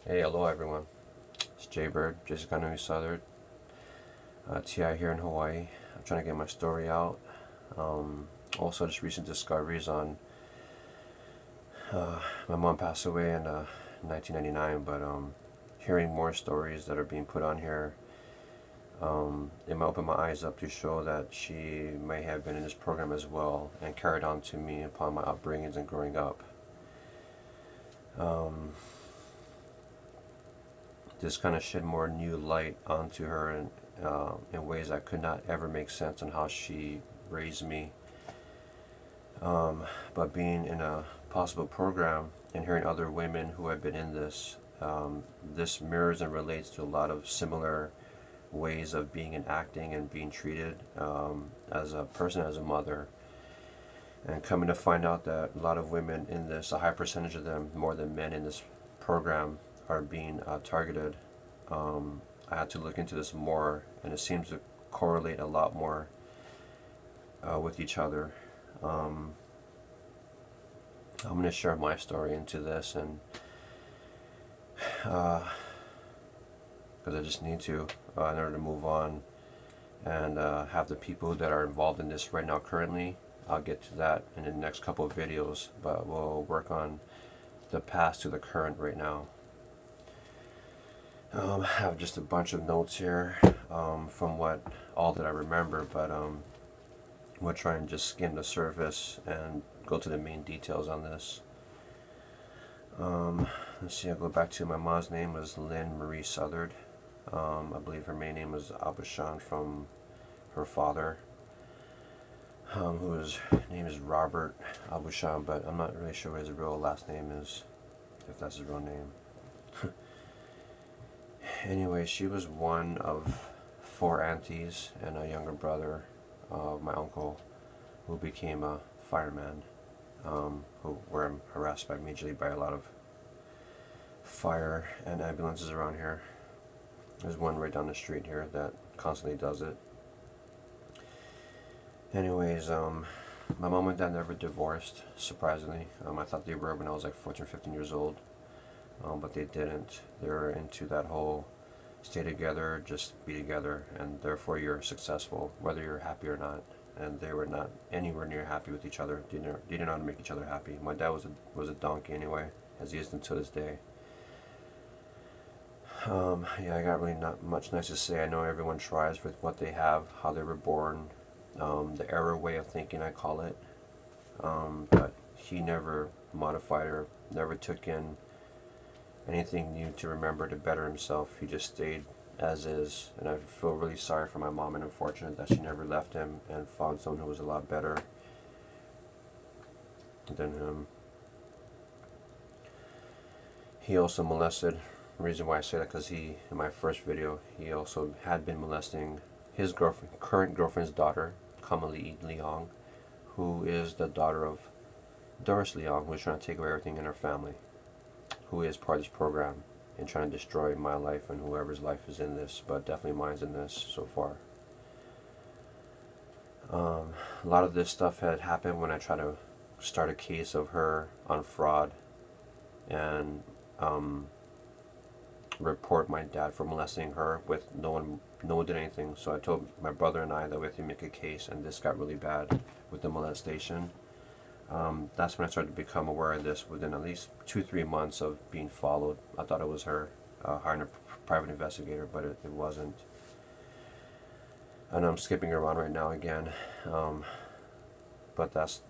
Hey, hello everyone. It's Jaybird, Jessica Lynn Southard, TI here in Hawaii. I'm trying to get my story out. Also, just recent discoveries on my mom passed away in 1999, but hearing more stories that are being put on here, it might open my eyes up to show that she may have been in this program as well and carried on to me upon my upbringings and growing up. Um, this kind of shed more new light onto her in ways that could not ever make sense on how she raised me. But being in a possible program and hearing other women who have been in this, this mirrors and relates to a lot of similar ways of being and acting and being treated as a person, as a mother. And coming to find out that a lot of women in this, a high percentage of them, more than men in this program, are being targeted. I had to look into this more, and it seems to correlate a lot more with each other. I'm going to share my story into this, and because I just need to in order to move on and have the people that are involved in this right now currently. I'll get to that in the next couple of videos, but we'll work on the past to the current right now. I have just a bunch of notes here from all that I remember, but we'll try and just skim the surface and go to the main details on this. Let's see, I'll go back to my mom's name was Lynn Marie Southard. I believe her main name was Abushan from her father, whose name is Robert Abushan, but I'm not really sure what his real last name is, if that's his real name. Anyway, she was one of 4 aunties and a younger brother of my uncle, who became a fireman, who were harassed majorly by a lot of fire and ambulances around here. There's one right down the street here that constantly does it. Anyways, my mom and dad never divorced, surprisingly. I thought they were when I was like 14, 15 years old, but they didn't. They were into that whole stay together, just be together, and therefore you're successful, whether you're happy or not. And they were not anywhere near happy with each other. They didn't know how to make each other happy. My dad was a donkey anyway, as he is until this day. Yeah, I got really not much nice to say. I know everyone tries with what they have, how they were born, the error way of thinking, I call it. But he never modified or never took in anything new to remember to better himself. He just stayed as is, and I feel really sorry for my mom and unfortunate that she never left him and found someone who was a lot better than him. He also molested. The reason why I say that because in my first video, he also had been molesting his current girlfriend's daughter, Kamalee Leong, who is the daughter of Doris Leong, who is trying to take away everything in her family, who is part of this program and trying to destroy my life and whoever's life is in this, but definitely mine's in this so far. A lot of this stuff had happened when I tried to start a case of her on fraud and report my dad for molesting her with no one did anything. So I told my brother and I that we had to make a case, and this got really bad with the molestation. That's when I started to become aware of this within at least 2-3 months of being followed. I thought it was her hiring a private investigator, but it wasn't. And I'm skipping around right now again, but that's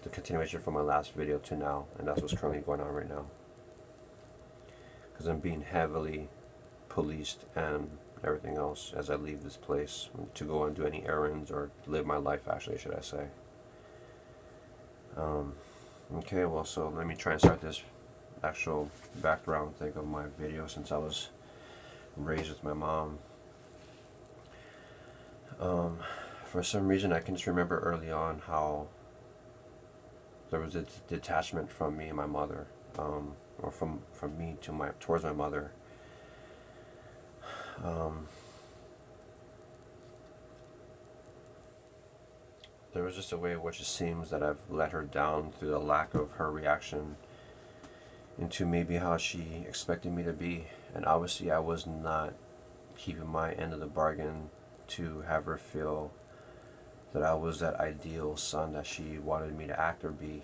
the continuation from my last video to now, and that's what's currently going on right now. Because I'm being heavily policed and everything else as I leave this place to go and do any errands or live my life, actually, should I say. Okay, well, so let me try and start this actual background thing of my video since I was raised with my mom. For some reason, I can just remember early on how there was a detachment from me and my mother, or from me towards my mother. There was just a way in which it seems that I've let her down through the lack of her reaction into maybe how she expected me to be. And obviously I was not keeping my end of the bargain to have her feel that I was that ideal son that she wanted me to act or be.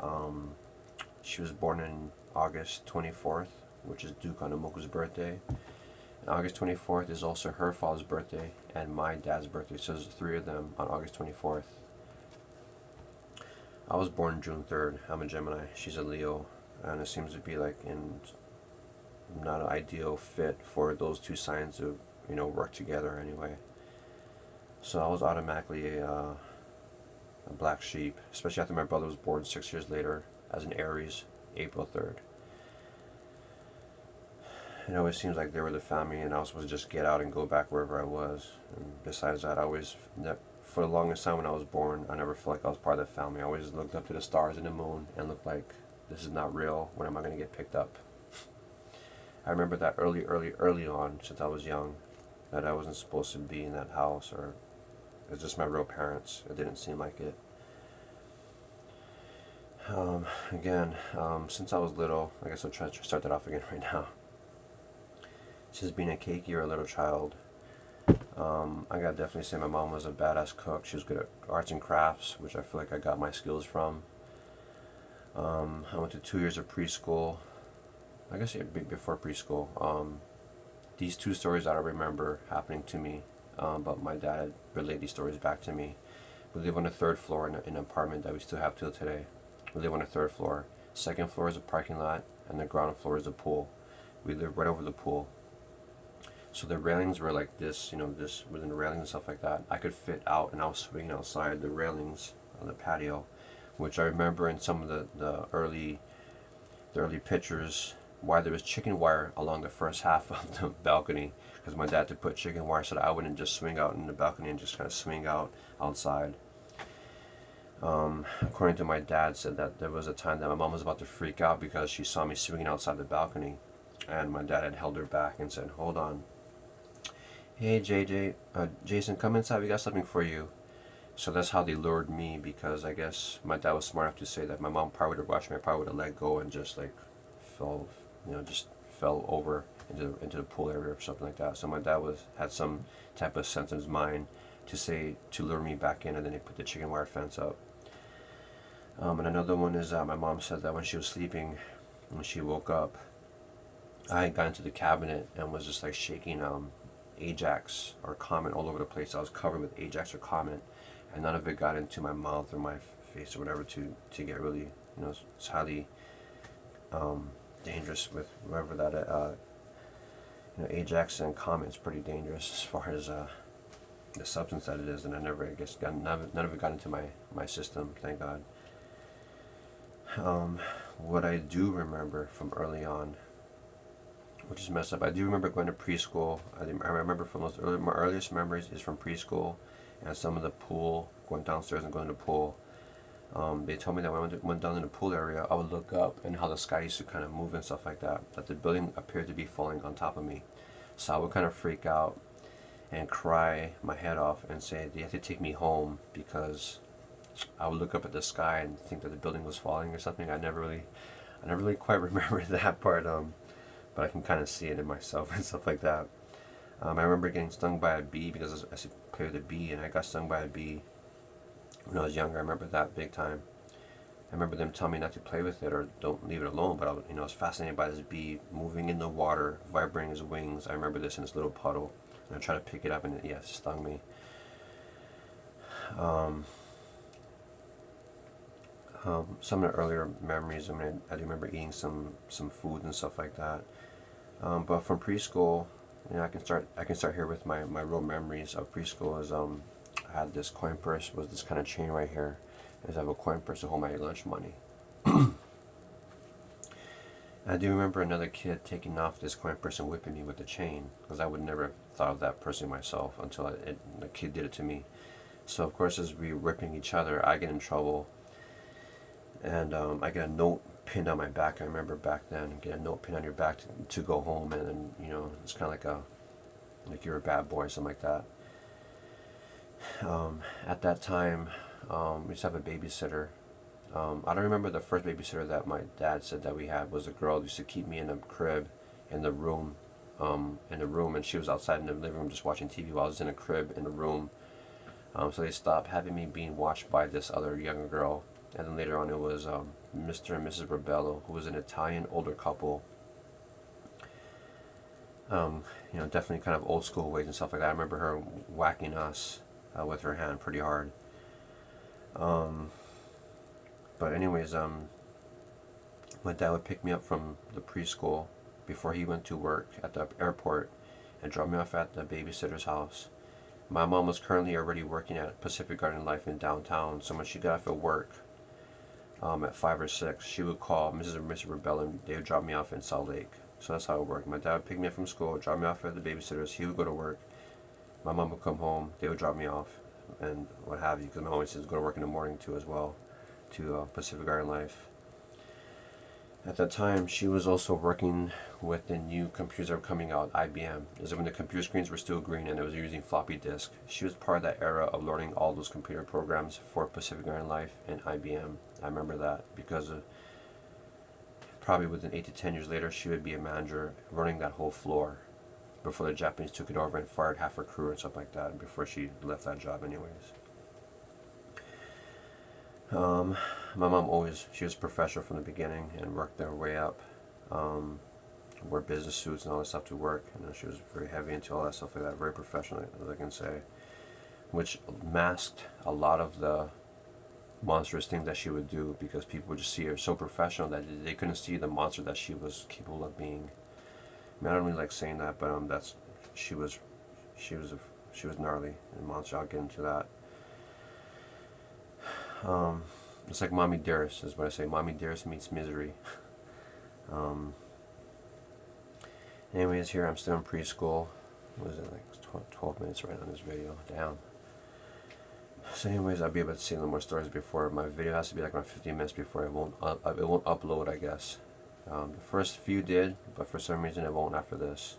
Um, she was born in August 24th, which is Duke Anamoku's birthday. And August 24th is also her father's birthday and my dad's birthday, so there's three of them on August 24th. I was born June 3rd. I'm a Gemini. She's a Leo. And it seems to be like in not an ideal fit for those two signs to, work together anyway. So I was automatically a black sheep, especially after my brother was born 6 years later as an Aries, April 3rd. It always seems like they were the family and I was supposed to just get out and go back wherever I was. And besides that, for the longest time when I was born, I never felt like I was part of the family. I always looked up to the stars and the moon and looked like, this is not real. When am I going to get picked up? I remember that early on, since I was young, that I wasn't supposed to be in that house, or it was just my real parents. It didn't seem like it. Since I was little, I guess I'll try to start that off again right now. Since being a cakey or a little child, I gotta definitely say my mom was a badass cook. She was good at arts and crafts, which I feel like I got my skills from. I went to 2 years of preschool. I guess before preschool. These two stories that I remember happening to me, but my dad relayed these stories back to me. We live on the third floor in an apartment that we still have till today. We live on the third floor. Second floor is a parking lot, and the ground floor is a pool. We live right over the pool. So the railings were like this, this within the railings and stuff like that. I could fit out, and I was swinging outside the railings on the patio, which I remember in some of the early pictures, why there was chicken wire along the first half of the balcony, because my dad had to put chicken wire so that I wouldn't just swing out in the balcony and just kind of swing out outside. According to my dad, said that there was a time that my mom was about to freak out because she saw me swinging outside the balcony, and my dad had held her back and said, "Hold on. Hey Jason, come inside. We got something for you." So that's how they lured me, because I guess my dad was smart enough to say that my mom probably would have watched me. I probably would have let go and just like just fell over into the pool area or something like that. So my dad had some type of sense in his mind to lure me back in, and then he put the chicken wire fence up. And another one is that my mom said that when she was sleeping, when she woke up, I had got into the cabinet and was just like shaking Ajax or Comet all over the place. I was covered with Ajax or Comet, and none of it got into my mouth or my face or whatever to get really, it's highly dangerous with whatever that, Ajax and Comet is pretty dangerous as far as the substance that it is, and I never, I guess, none of it got into my system, thank God. What I do remember from early on, which is messed up, I do remember going to preschool. I remember from my earliest memories is from preschool, and some of the pool, going downstairs and going to the pool. They told me that when I went down in the pool area, I would look up and how the sky used to kind of move and stuff like that, that the building appeared to be falling on top of me. So I would kind of freak out and cry my head off and say they had to take me home, because I would look up at the sky and think that the building was falling or something. I never really quite remember that part, but I can kind of see it in myself and stuff like that. I remember getting stung by a bee because I played with a bee, and I got stung by a bee when I was younger. I remember that big time. I remember them telling me not to play with it or don't leave it alone, but I was fascinated by this bee moving in the water, vibrating his wings. I remember this in this little puddle, and I tried to pick it up, and it stung me. Some of the earlier memories, I do remember eating some food and stuff like that. But from preschool, I can start here with my real memories of preschool. Is I had this coin purse with this kind of chain right here. Is I have a coin purse to hold my lunch money. I do remember another kid taking off this coin purse and whipping me with the chain, because I would never have thought of that person myself until the kid did it to me. So of course, as we were whipping each other, I get in trouble, and I get a note pinned on my back. I remember back then, get a note pinned on your back to go home, and then it's kind of like you're a bad boy or something like that. At that time, we used to have a babysitter. I don't remember the first babysitter that my dad said that we had was a girl who used to keep me in a crib in the room, and she was outside in the living room just watching TV while I was in a crib in the room. So they stopped having me being watched by this other younger girl, and then later on it was Mr. and Mrs. Rebello, who was an Italian older couple. Definitely kind of old school ways and stuff like that. I remember her whacking us with her hand pretty hard. But anyways, my dad would pick me up from the preschool before he went to work at the airport and drop me off at the babysitter's house. My mom was currently already working at Pacific Garden Life in downtown, so when she got off at work at 5 or 6, she would call Mrs. and Mr. Rebel and they would drop me off in Salt Lake. So that's how it worked. My dad would pick me up from school, drop me off at the babysitter's, he would go to work, my mom would come home, they would drop me off, and what have you, because my mom always says go to work in the morning too as well, to Pacific Garden Life. At that time, she was also working with the new computers that were coming out, IBM. It was when the computer screens were still green and it was using floppy disk. She was part of that era of learning all those computer programs for Pacific Garden Life and IBM. I remember that because probably within 8 to 10 years later, she would be a manager running that whole floor before the Japanese took it over and fired half her crew and stuff like that before she left that job anyways. My mom she was a professional from the beginning and worked their way up, wore business suits and all that stuff to work. She was very heavy into all that stuff like that, very professional, as I can say, which masked a lot of the monstrous things that she would do because people would just see her so professional that they couldn't see the monster that she was capable of being. I mean, I don't really like saying that, but she was gnarly and monster. I'll get into that. It's like Mommy Dearest is what I say. Mommy Dearest meets misery. Anyways, here I'm still in preschool. What is it, like 12 minutes right on this video? Damn. So anyways, I'll be able to see a little more stories before my video has to be like around 15 minutes before it won't upload, I guess. The first few did, but for some reason it won't after this.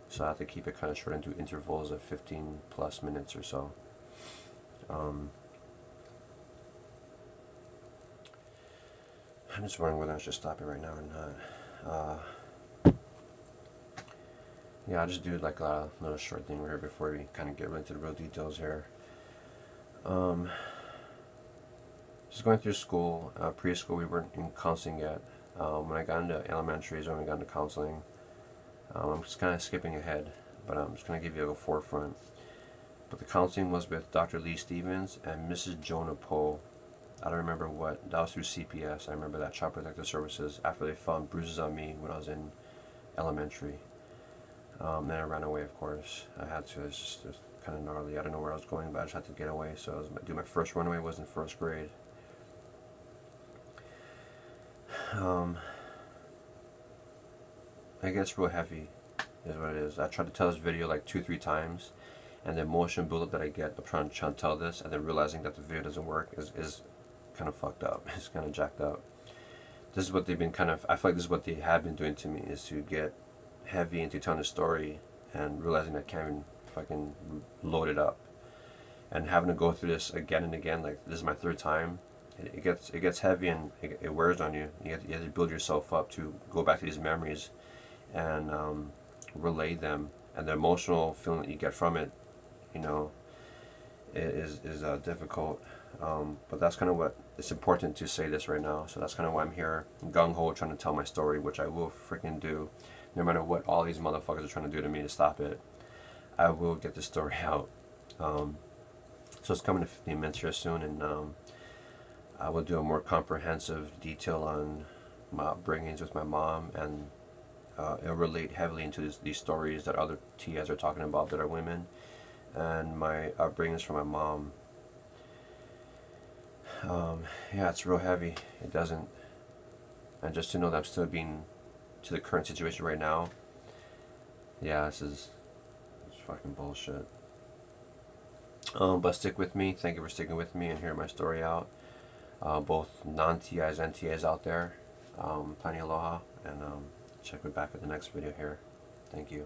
So I have to keep it kind of short into intervals of 15 plus minutes or so. I'm just wondering whether I should stop it right now or not. Yeah, I'll just do like a little short thing here before we kind of get right into the real details here. Just going through school, preschool, we weren't in counseling yet. When I got into elementary is when we got into counseling. I'm just kind of skipping ahead, but I'm just going to give you a forefront. But the counseling was with Dr. Lee Stevens and Mrs. Jonah Poe. I don't remember what, that was through CPS. I remember that, Child Protective Services, after they found bruises on me when I was in elementary. Then I ran away, of course. I had to, it was kind of gnarly. I don't know where I was going, but I just had to get away. So my first runaway was in first grade. It gets real heavy, is what it is. I tried to tell this video like 2-3 times, and the emotion buildup that I get of trying to tell this, and then realizing that the video doesn't work is kind of fucked up. It's kind of jacked up. This is what they've been I feel like this is what they have been doing to me, is to get heavy into telling a story and realizing I can't even fucking load it up. And having to go through this again and again, like this is my 3rd time. It gets heavy and it wears on you. You have to build yourself up to go back to these memories and relay them. And the emotional feeling that you get from it, is difficult. But that's kind of what it's important to say this right now. So that's kind of why I'm here, gung-ho, trying to tell my story, which I will freaking do, no matter what all these motherfuckers are trying to do to me to stop it. I will get this story out. So it's coming to 15 minutes here soon, and I will do a more comprehensive detail on my upbringings with my mom, and it'll relate heavily into these stories that other TAs are talking about that are women, and my upbringings from my mom. Yeah, it's real heavy. It doesn't, and just to know that I'm still being to the current situation right now. Yeah, it's fucking bullshit. But stick with me. Thank you for sticking with me and hearing my story out. Both non-TIs and TAs out there. Tani aloha, and check me back at the next video here. Thank you.